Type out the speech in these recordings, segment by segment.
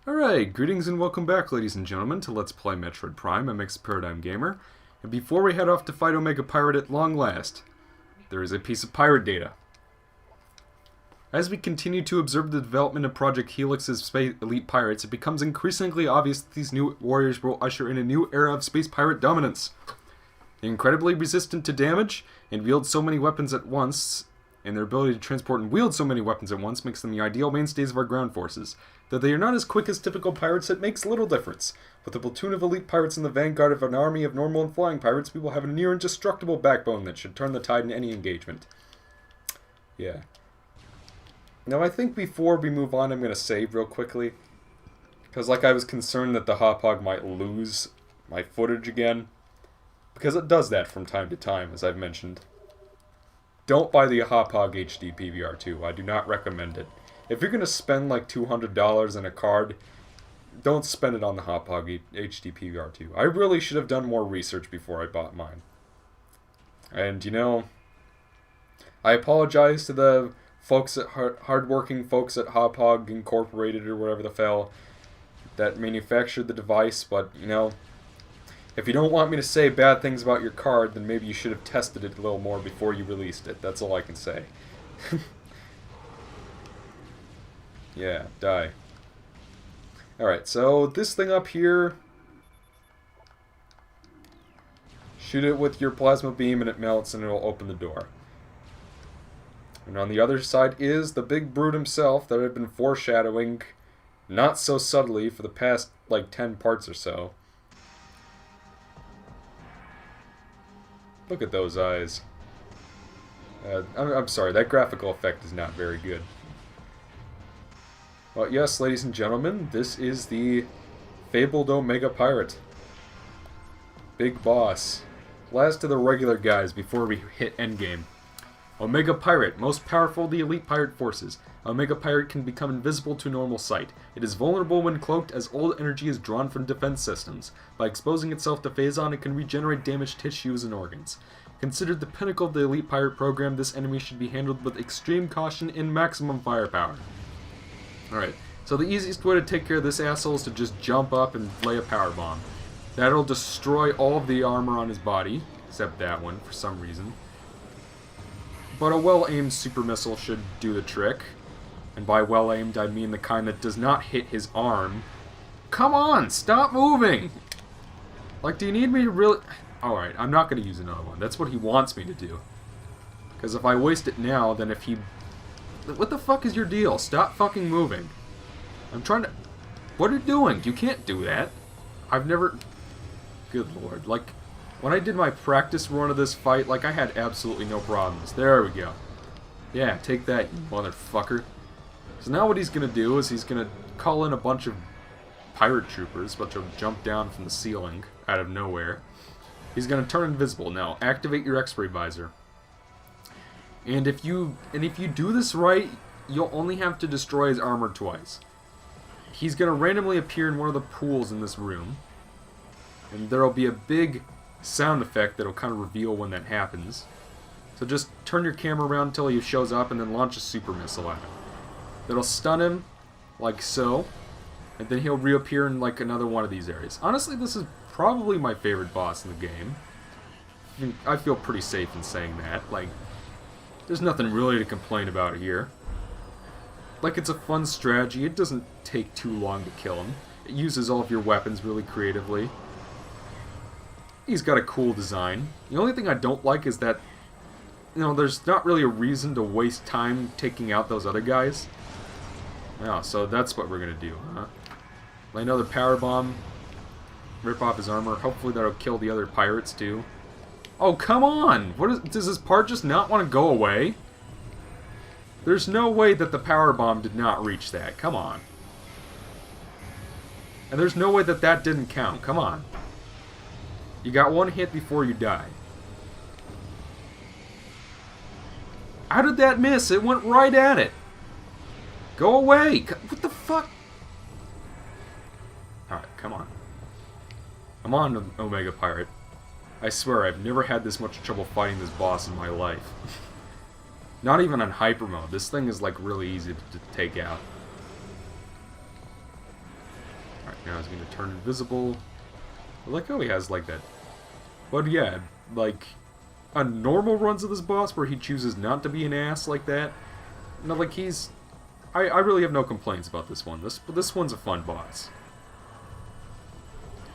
Alright, greetings and welcome back, ladies and gentlemen, to Let's Play Metroid Prime. I'm Paradigm Gamer, and before we head off to fight Omega Pirate at long last, there is a piece of pirate data. As we continue to observe the development of Project Helix's space elite pirates, it becomes increasingly obvious that these new warriors will usher in a new era of space pirate dominance. They're incredibly resistant to damage, and wield so many weapons at once, and their ability to transport and wield so many weapons at once makes them the ideal mainstays of our ground forces. Though they are not as quick as typical pirates, it makes little difference. With a platoon of elite pirates in the vanguard of an army of normal and flying pirates, we will have a near indestructible backbone that should turn the tide in any engagement. Yeah. Now I think before we move on, I'm going to save real quickly. Because I was concerned that the Hauppauge might lose my footage again. Because it does that from time to time, as I've mentioned. Don't buy the Hauppauge HD PVR2. I do not recommend it. If you're going to spend like $200 on a card, don't spend it on the Hauppauge HD PVR2. I really should have done more research before I bought mine. And, you know, I apologize to the folks at hardworking folks at Hauppauge Incorporated or whatever the hell that manufactured the device, but, you know, if you don't want me to say bad things about your card, then maybe you should have tested it a little more before you released it. That's all I can say. Yeah, die. Alright, so this thing up here, shoot it with your plasma beam and it melts and it'll open the door. And on the other side is the big brute himself that I've been foreshadowing, not so subtly, for the past, like, 10 parts or so. Look at those eyes. I'm sorry, that graphical effect is not very good. Well, yes, ladies and gentlemen, this is the fabled Omega Pirate. Big boss. Last of the regular guys before we hit endgame. Omega Pirate, most powerful of the elite pirate forces. Omega Pirate can become invisible to normal sight. It is vulnerable when cloaked as old energy is drawn from defense systems. By exposing itself to Phazon, it can regenerate damaged tissues and organs. Considered the pinnacle of the elite pirate program, this enemy should be handled with extreme caution and maximum firepower. Alright, so the easiest way to take care of this asshole is to just jump up and lay a power bomb. That'll destroy all of the armor on his body, except that one for some reason. But a well-aimed super missile should do the trick. And by well-aimed, I mean the kind that does not hit his arm. Come on, stop moving! Like, do you need me to really... Alright, I'm not going to use another one. That's what he wants me to do. Because if I waste it now, then if he... What the fuck is your deal? Stop fucking moving. I'm trying to... What are you doing? You can't do that. I've never... Good lord. Like, when I did my practice run of this fight, like, I had absolutely no problems. There we go. Yeah, take that, you motherfucker. So now what he's gonna do is he's gonna call in a bunch of pirate troopers, but to jump down from the ceiling out of nowhere. He's gonna turn invisible. Now, activate your X-ray visor. And if you do this right, you'll only have to destroy his armor twice. He's going to randomly appear in one of the pools in this room. And there'll be a big sound effect that'll kind of reveal when that happens. So just turn your camera around until he shows up and then launch a super missile at him. That'll stun him, like so. And then he'll reappear in like another one of these areas. Honestly, this is probably my favorite boss in the game. I feel pretty safe in saying that. Like, there's nothing really to complain about here. Like, it's a fun strategy. It doesn't take too long to kill him. It uses all of your weapons really creatively. He's got a cool design. The only thing I don't like is that, you know, there's not really a reason to waste time taking out those other guys. Yeah, so that's what we're gonna do, huh? Lay another power bomb. Rip off his armor. Hopefully that'll kill the other pirates, too. Oh, come on! Does this part just not want to go away? There's no way that the power bomb did not reach that. Come on. And there's no way that that didn't count. Come on. You got one hit before you die. How did that miss? It went right at it. Go away! What the fuck? Alright, come on. I'm on Omega Pirate. I swear, I've never had this much trouble fighting this boss in my life. Not even on hyper mode. This thing is like really easy to take out. Now he's going to turn invisible. I like how he has, like, that. But yeah, like, a normal runs of this boss where he chooses not to be an ass like that. No, like, he's... I really have no complaints about this one. This one's a fun boss.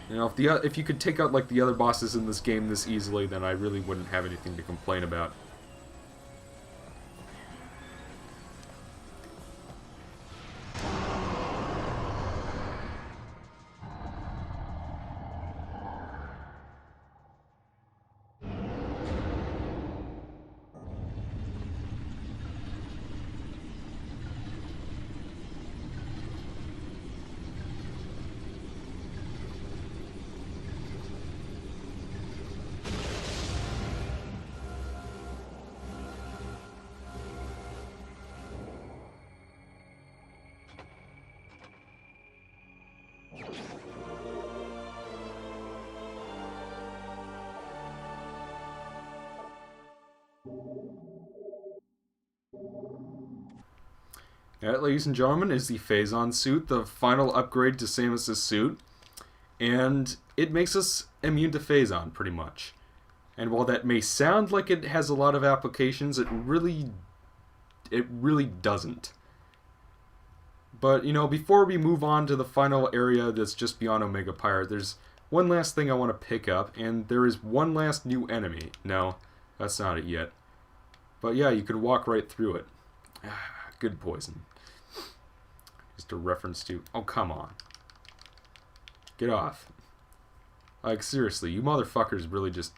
You know, if you could take out, like, the other bosses in this game this easily, then I really wouldn't have anything to complain about. That, ladies and gentlemen, is the Phazon suit, the final upgrade to Samus' suit. And it makes us immune to Phazon, pretty much. And while that may sound like it has a lot of applications, it really doesn't. But, you know, before we move on to the final area that's just beyond Omega Pirate, there's one last thing I want to pick up, and there is one last new enemy. No, that's not it yet. But yeah, you could walk right through it. Good poison. Just a reference to... Oh, come on. Get off. Like, seriously, you motherfuckers really just...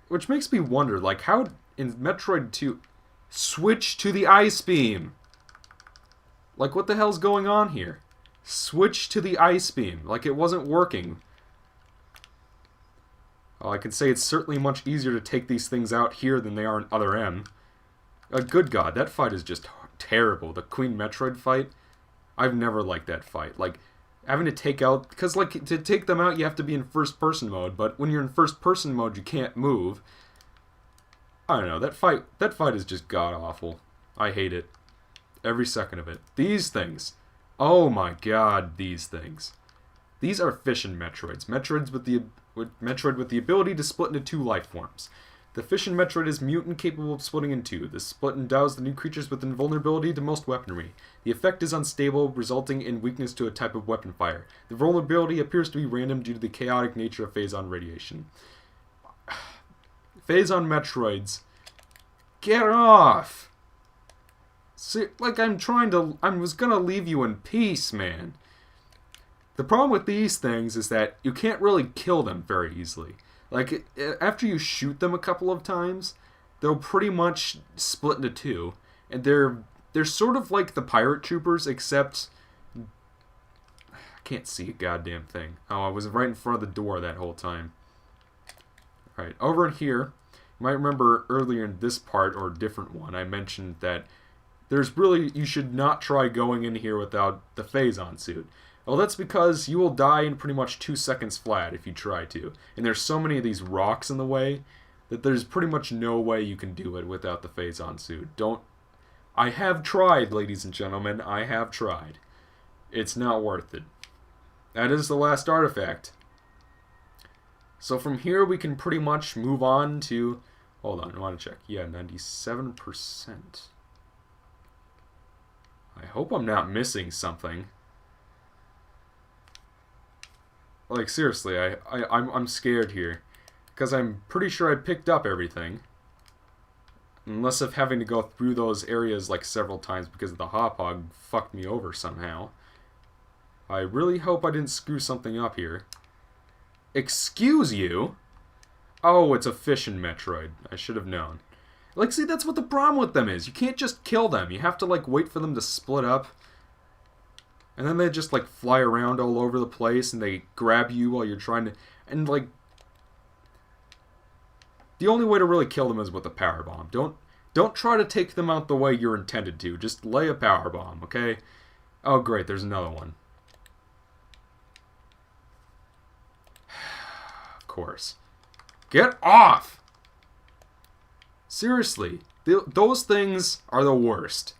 Which makes me wonder, like, how in Metroid 2... Switch to the Ice Beam! Like, what the hell's going on here? Switch to the Ice Beam. Like, it wasn't working. Well, I can say it's certainly much easier to take these things out here than they are in Other M. Good God, that fight is just terrible. The Queen Metroid fight, I've never liked that fight. Like, having to take out... Because, like, to take them out, you have to be in first-person mode, but when you're in first-person mode, you can't move. I don't know, that fight is just god-awful. I hate it. Every second of it. These things. Oh my God, these things. These are fission Metroids. Metroid with the ability to split into two life forms. The fission Metroid is mute and capable of splitting in two. This split endows the new creatures with invulnerability to most weaponry. The effect is unstable, resulting in weakness to a type of weapon fire. The vulnerability appears to be random due to the chaotic nature of Phazon radiation. Phazon Metroids. Get off! See, like, I was gonna leave you in peace, man. The problem with these things is that you can't really kill them very easily. Like, after you shoot them a couple of times, they'll pretty much split into two. And they're sort of like the pirate troopers, except... I can't see a goddamn thing. Oh, I was right in front of the door that whole time. Alright, over in here, you might remember earlier in this part, or a different one, I mentioned that you should not try going in here without the Phazon suit. Well, that's because you will die in pretty much 2 seconds flat if you try to. And there's so many of these rocks in the way that there's pretty much no way you can do it without the Phazon suit. I have tried, ladies and gentlemen. I have tried. It's not worth it. That is the last artifact. So from here we can pretty much move on to... Hold on, I want to check. Yeah, 97%. I hope I'm not missing something. Like, seriously, I'm scared here. Because I'm pretty sure I picked up everything. Unless of having to go through those areas, like, several times because the Hop-Hog fucked me over somehow. I really hope I didn't screw something up here. Excuse you? Oh, it's a fission Metroid. I should have known. Like, see, that's what the problem with them is. You can't just kill them. You have to, like, wait for them to split up. And then they just, like, fly around all over the place, and they grab you while you're trying to... And, like... The only way to really kill them is with a power bomb. Don't try to take them out the way you're intended to. Just lay a power bomb, okay? Oh, great, there's another one. Of course. Get off! Seriously. Those things are the worst.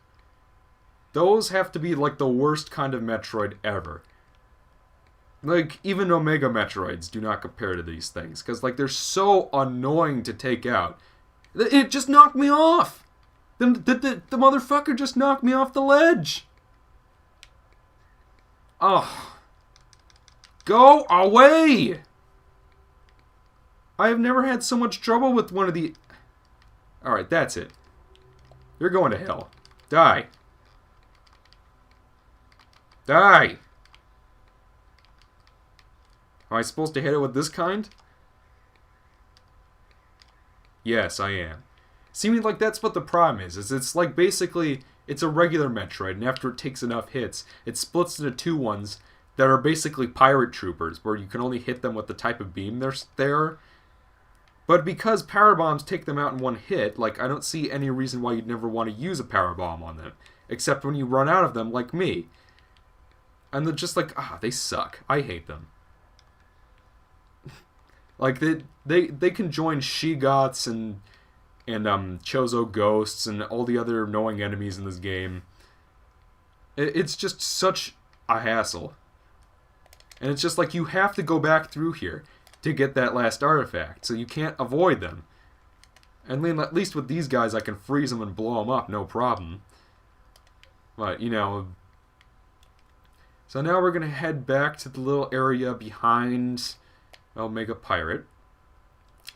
those have to be, like, the worst kind of Metroid ever. Like, even Omega Metroids do not compare to these things. Because, like, they're so annoying to take out. It just knocked me off! The motherfucker just knocked me off the ledge! Oh. Go away! I have never had so much trouble with one of the... Alright, that's it. You're going to hell. Die. Die! Am I supposed to hit it with this kind? Yes, I am. Seeming like that's what the problem is it's like basically, it's a regular Metroid, and after it takes enough hits, it splits into two ones that are basically pirate troopers, where you can only hit them with the type of beam there. But because power bombs take them out in one hit, like, I don't see any reason why you'd never want to use a power bomb on them, except when you run out of them, like me. And they're just like, they suck. I hate them. Like, they can join Shigots and Chozo Ghosts and all the other annoying enemies in this game. It's just such a hassle. And it's just like, you have to go back through here to get that last artifact, so you can't avoid them. And then, at least with these guys, I can freeze them and blow them up, no problem. But, you know... So now we're going to head back to the little area behind... Omega Pirate.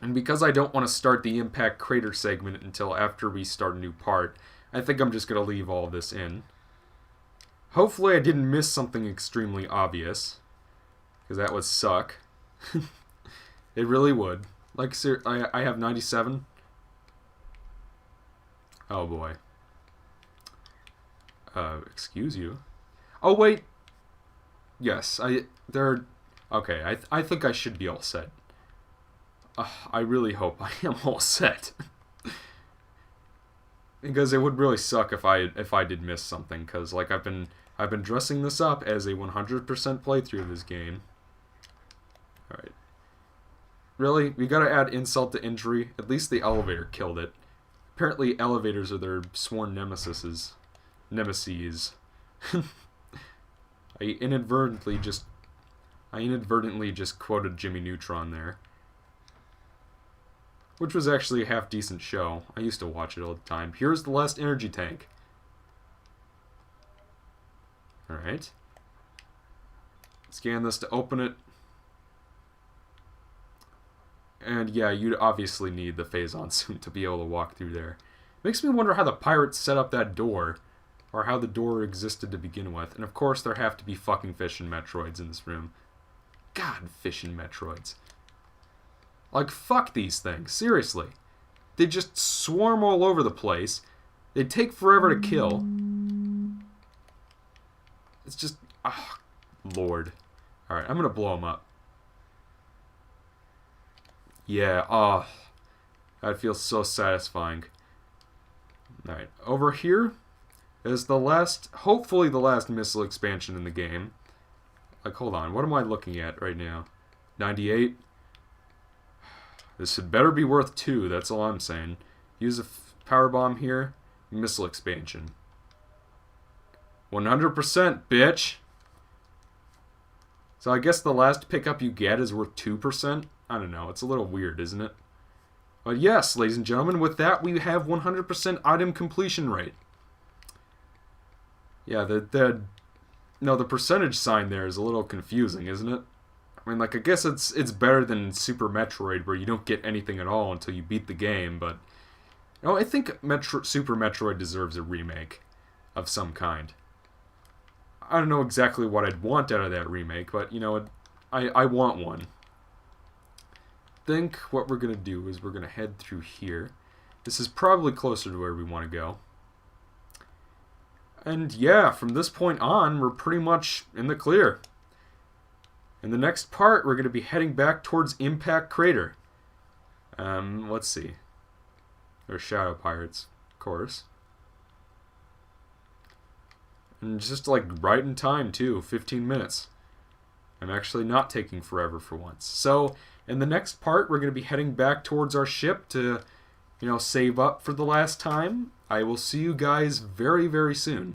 And because I don't want to start the Impact Crater segment until after we start a new part, I think I'm just going to leave all of this in. Hopefully I didn't miss something extremely obvious, because that would suck. It really would. Like, I have 97. Oh boy. Excuse you. Oh wait. Yes, okay, I think I should be all set. I really hope I am all set. Because it would really suck if I did miss something, because like I've been dressing this up as a 100% playthrough of this game. Alright. Really? We gotta add insult to injury? At least the elevator killed it. Apparently elevators are their sworn nemesis. I inadvertently just quoted Jimmy Neutron there. Which was actually a half-decent show. I used to watch it all the time. Here's the last energy tank. Alright. Scan this to open it. And yeah, you'd obviously need the Phazon suit to be able to walk through there. Makes me wonder how the pirates set up that door. Or how the door existed to begin with. And of course there have to be fucking fish and Metroids in this room. God, fish and Metroids. Like, fuck these things. Seriously. They just swarm all over the place. They take forever to kill. It's just... Lord. Alright, I'm gonna blow them up. Yeah, that feels so satisfying. Alright, over here is the last, hopefully the last missile expansion in the game. Like, hold on, what am I looking at right now? 98? This had better be worth 2, that's all I'm saying. Use a power bomb here, missile expansion. 100%, bitch! So I guess the last pickup you get is worth 2%? I don't know, it's a little weird, isn't it? But yes, ladies and gentlemen, with that we have 100% item completion rate. Yeah, the percentage sign there is a little confusing, isn't it? I mean, like, I guess it's better than Super Metroid, where you don't get anything at all until you beat the game, but... You know, I think Super Metroid deserves a remake of some kind. I don't know exactly what I'd want out of that remake, but, you know, I want one. I think what we're going to do is we're going to head through here. This is probably closer to where we want to go. And yeah, from this point on, we're pretty much in the clear. In the next part, we're going to be heading back towards Impact Crater. Let's see. There's Shadow Pirates, of course. And just like right in time too, 15 minutes. I'm actually not taking forever for once. So, in the next part, we're going to be heading back towards our ship to, you know, save up for the last time. I will see you guys very, very soon.